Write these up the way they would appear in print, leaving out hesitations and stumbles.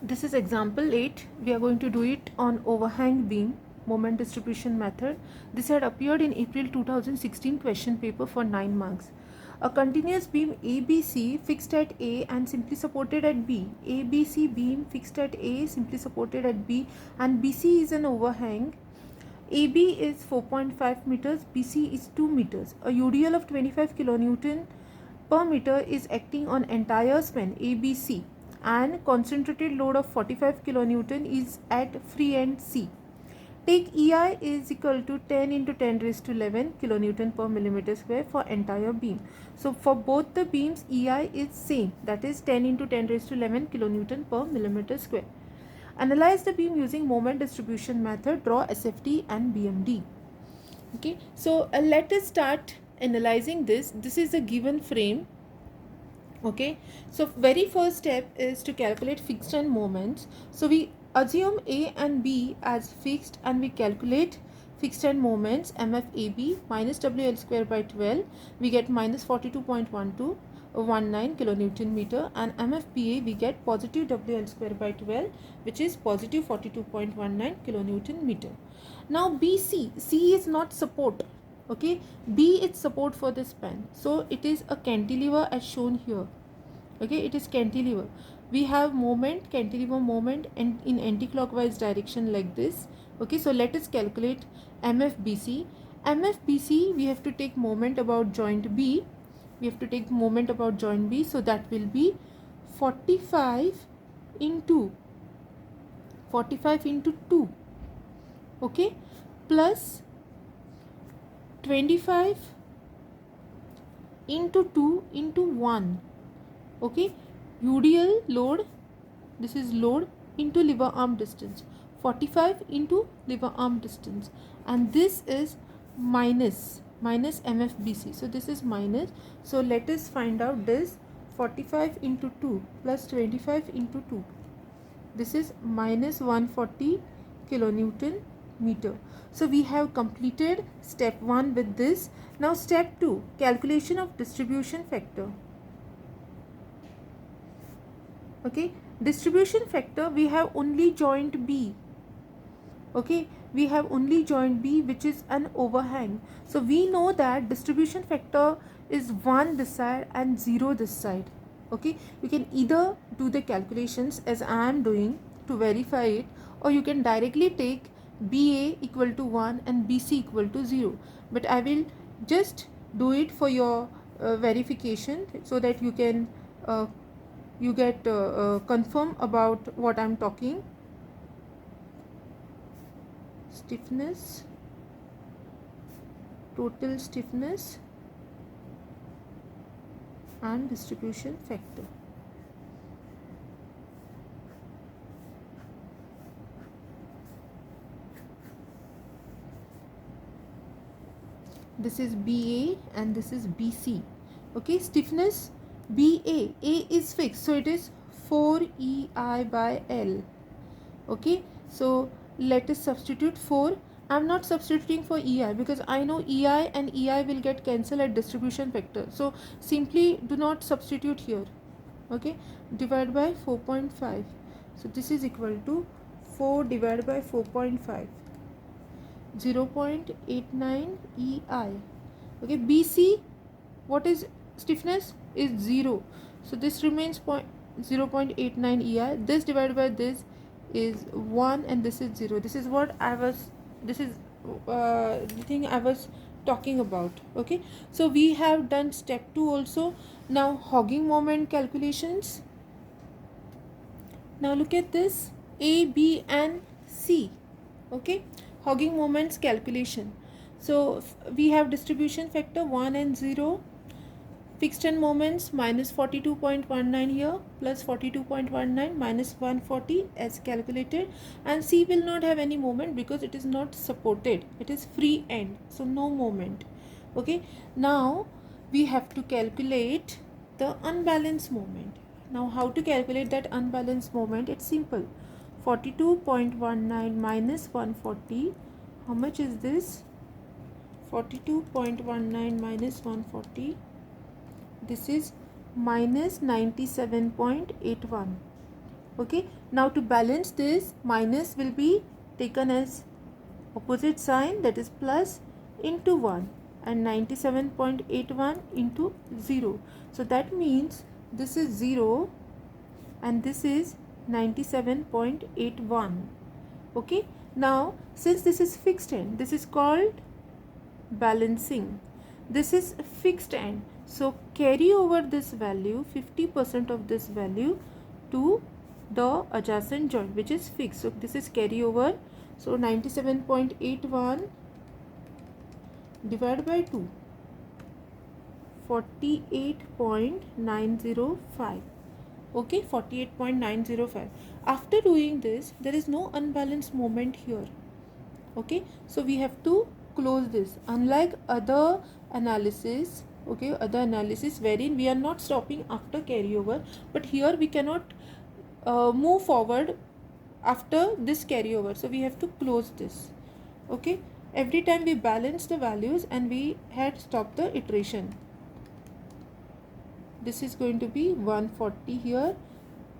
This is example 8. We are going to do it on overhang beam moment distribution method. This had appeared in April 2016 question paper for 9 marks. A continuous beam ABC fixed at A and simply supported at B. ABC beam fixed at A, simply supported at B, and BC is an overhang. AB is 4.5 meters, BC is 2 meters. A UDL of 25 kilonewton per meter is acting on entire span ABC, and concentrated load of 45 kilonewton is at free end C. Take EI is equal to 10 into 10 raised to 11 kilonewton per millimeter square for entire beam. So for both the beams, EI is same, that is 10 into 10 raised to 11 kilonewton per millimeter square. Analyze the beam using moment distribution method. Draw SFT and BMD. Okay, so let us start analyzing this. This is a given frame. Okay, so very first step is to calculate fixed end moments. So we assume A and B as fixed and we calculate fixed end moments. MFAB minus WL square by 12, we get minus 42.1219 kilonewton meter, and MFBA we get positive WL square by 12, which is positive 42.19 kilonewton meter. Now BC, C is not support. Okay, B is support for the span, so it is a cantilever as shown here. Okay, it is cantilever. We have moment, cantilever moment, and in anti-clockwise direction like this. Okay, so let us calculate MFBC. MFBC, we have to take moment about joint B. We have to take moment about joint B, so that will be 45 into 2. Okay, plus 25 into 2 into 1. Okay, UDL load, this is load into lever arm distance, 45 into lever arm distance, and this is minus MFBC, so this is minus. So let us find out this. 45 into 2 plus 25 into 2, this is minus 140 kilonewton meter. So we have completed step 1 with this. Now step 2, calculation of distribution factor. Okay, distribution factor, we have only joint B. Okay, we have only joint B, which is an overhang. So we know that distribution factor is 1 this side and 0 this side. Okay, you can either do the calculations as I am doing to verify it, or you can directly take BA equal to 1 and BC equal to 0. But I will just do it for your verification, so that you can get confirm about what I am talking. Stiffness, total stiffness, and distribution factor. This is BA and this is BC. Okay, stiffness BA, A is fixed, so it is 4EI by L. Okay, so let us substitute 4. I am not substituting for EI because I know EI and EI will get cancelled at distribution factor. So simply do not substitute here. Okay, divide by 4.5. So this is equal to 4 divided by 4.5. 0.89 EI. Okay, BC, what is stiffness? Is 0. So this remains 0.89 EI. This divided by this is 1 and this is 0. This is what I was, this is the thing I was talking about. Okay, so we have done step 2 also. Now hogging moment calculations. Now look at this, A, B and C. Okay, hogging moments calculation. So we have distribution factor 1 and 0. Fixed end moments minus 42.19 here, plus 42.19 minus 140 as calculated, and C will not have any moment because it is not supported, it is free end, so no moment. Okay, now we have to calculate the unbalanced moment. Now how to calculate that unbalanced moment? It's simple. 42.19 minus 140, how much is this? 42.19 minus 140, this is minus 97.81. Okay, now to balance this, minus will be taken as opposite sign, that is plus into 1, and 97.81 into 0. So that means this is 0 and this is 97.81. okay, now since this is fixed end, this is called balancing. This is fixed end, so carry over this value, 50% of this value, to the adjacent joint which is fixed. So this is carry over. So 97.81 divided by 2, 48.905. okay, 48.905. After doing this, there is no unbalanced moment here. okay, so we have to close this, unlike other analysis. okay, other analysis wherein we are not stopping after carryover, but here we cannot move forward after this carryover, so we have to close this. okay, every time we balance the values and we had stopped the iteration. This is going to be 140 here,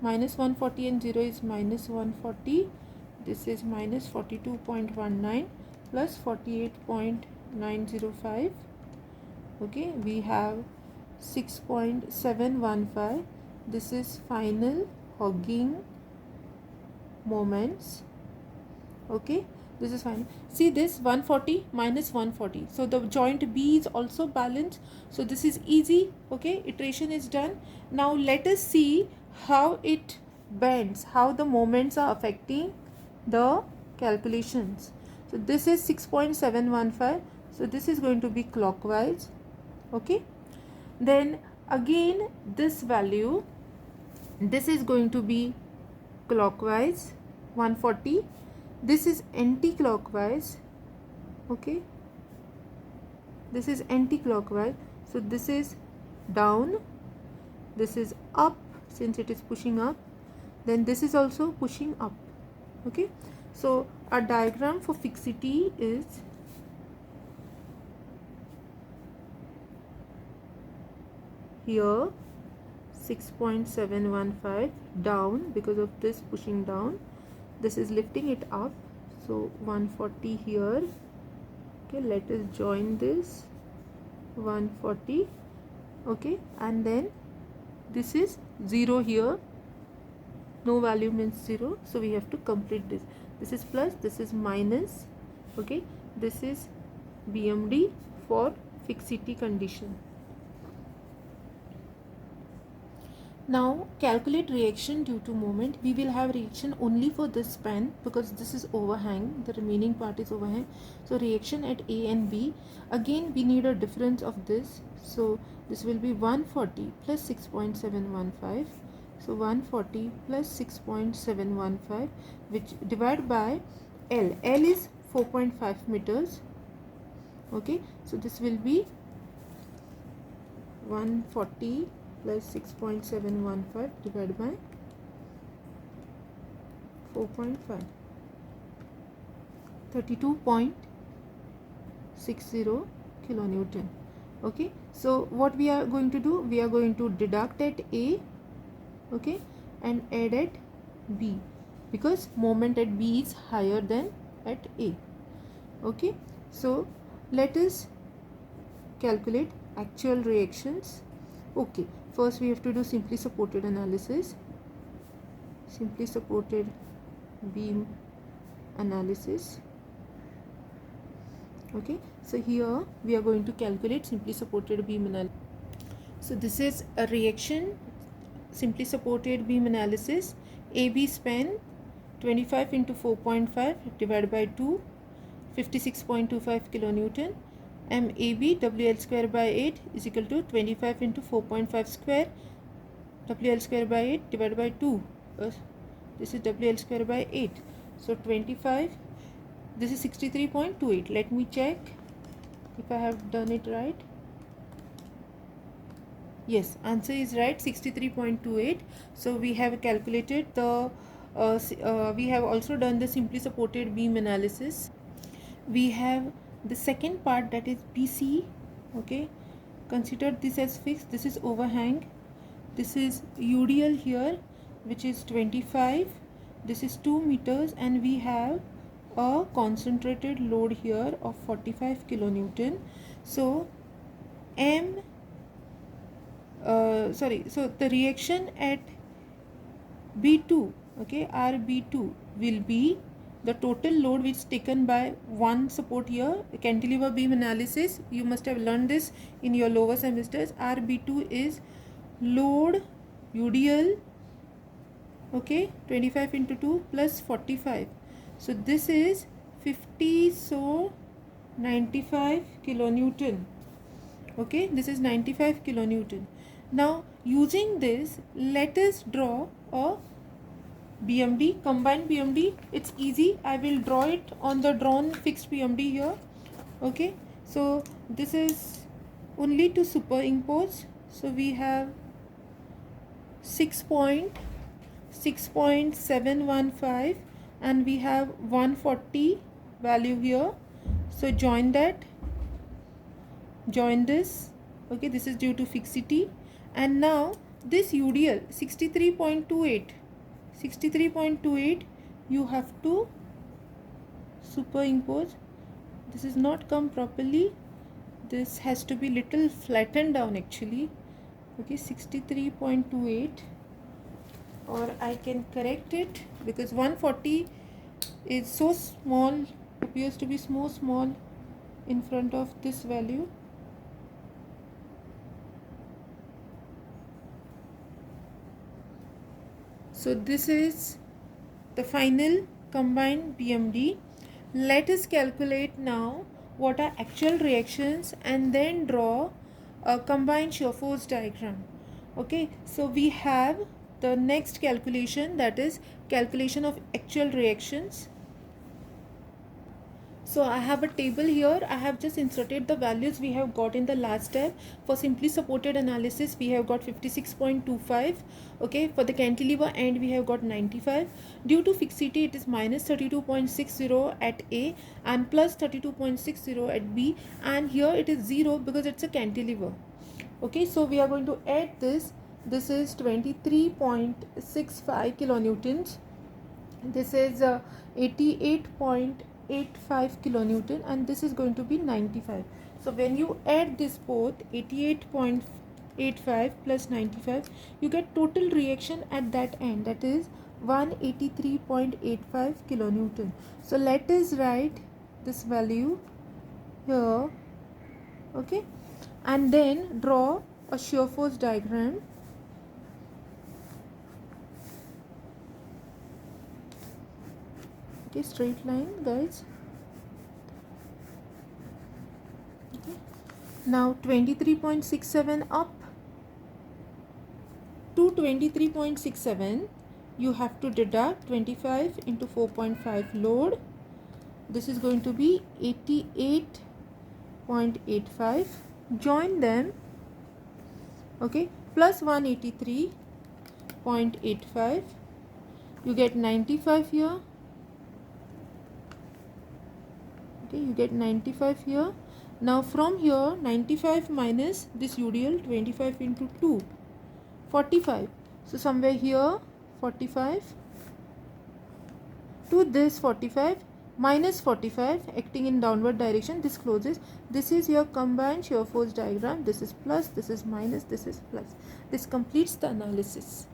minus 140 and 0 is minus 140. This is minus 42.19 plus 48.905. okay, we have 6.715. this is final hogging moments. okay, this is fine. See this 140 minus 140, so the joint B is also balanced, so this is easy. okay, iteration is done. Now let us see how it bends, how the moments are affecting the calculations. So this is 6.715, so this is going to be clockwise. okay, then again this value, this is going to be clockwise 140, this is anti-clockwise. okay, this is anti-clockwise, so this is down, this is up since it is pushing up, then this is also pushing up. okay, so our diagram for fixity is here 6.715 down because of this pushing down, this is lifting it up, so 140 here. okay, let us join this 140. okay, and then this is 0 here, no value means 0, so we have to complete this. This is plus, this is minus. okay, this is BMD for fixity condition. Now calculate reaction due to moment. We will have reaction only for this span because this is overhang, the remaining part is overhang. So reaction at A and B, again we need a difference of this, so this will be 140 plus 6.715. so 140 plus 6.715, which divide by L. L is 4.5 meters. okay, so this will be 140 plus 6.715 divided by 4.5, 32.60 kilonewton. okay, so what we are going to do, we are going to deduct at A, okay, and add at B because moment at B is higher than at A. okay, so let us calculate actual reactions. okay, first we have to do simply supported analysis, simply supported beam analysis. okay, so here we are going to calculate simply supported beam analysis. so this is a reaction, simply supported beam analysis. AB span 25 into 4.5 divided by 2, 56.25 kilonewton. MAB WL square by 8 is equal to 25 into 4.5 square, WL square by 8 divided by 2. This is WL square by 8. So 25, this is 63.28. Let me check if I have done it right. Yes, answer is right, 63.28. So we have calculated the, we have also done the simply supported beam analysis. We have the second part, that is BC. okay, consider this as fixed, this is overhang, this is UDL here, which is 25, this is 2 meters, and we have a concentrated load here of 45 kilonewton. So so the reaction at B2, okay, RB2 will be the total load which is taken by one support here. Cantilever beam analysis, you must have learned this in your lower semesters. RB2 is load UDL, okay, 25 into 2 plus 45. So this is 50, so 95 kilonewton. Okay, this is 95 kilonewton. Now using this, let us draw a BMD, combined BMD. It's easy. I will draw it on the drawn fixed BMD here. Okay, so this is only to superimpose. So we have 6.715 and we have 140 value here. So join that, join this. Okay, this is due to fixity. And now this UDL 63.28 you have to superimpose. This is not come properly, this has to be little flattened down actually. Okay, 63.28, or I can correct it because 140 is so small, appears to be small in front of this value. So this is the final combined BMD. Let us calculate now what are actual reactions and then draw a combined shear force diagram. Okay, so we have the next calculation, that is calculation of actual reactions. So I have a table here. I have just inserted the values we have got in the last step. For simply supported analysis, we have got 56.25. Okay, for the cantilever end, we have got 95. Due to fixity, it is minus 32.60 at A and plus 32.60 at B. And here it is 0 because it's a cantilever. Okay, so we are going to add this. This is 23.65 kilonewtons. This is 88.85 kilonewton, and this is going to be 95. So when you add this both, 88.85 plus 95, you get total reaction at that end, that is 183.85 kilonewton. So let us write this value here. Okay, and then draw a shear force diagram. Okay, straight line, guys. Okay, now 23.67 up to 23.67, you have to deduct 25 into 4.5 load. This is going to be 88.85. Join them. Okay, plus 183.85, you get 95 here. Okay, you get 95 here. Now from here, 95 minus this UDL, 25 into 2, 45. So somewhere here 45 to this 45 minus 45, acting in downward direction, this closes. This is your combined shear force diagram. This is plus, this is minus, this is plus. This completes the analysis.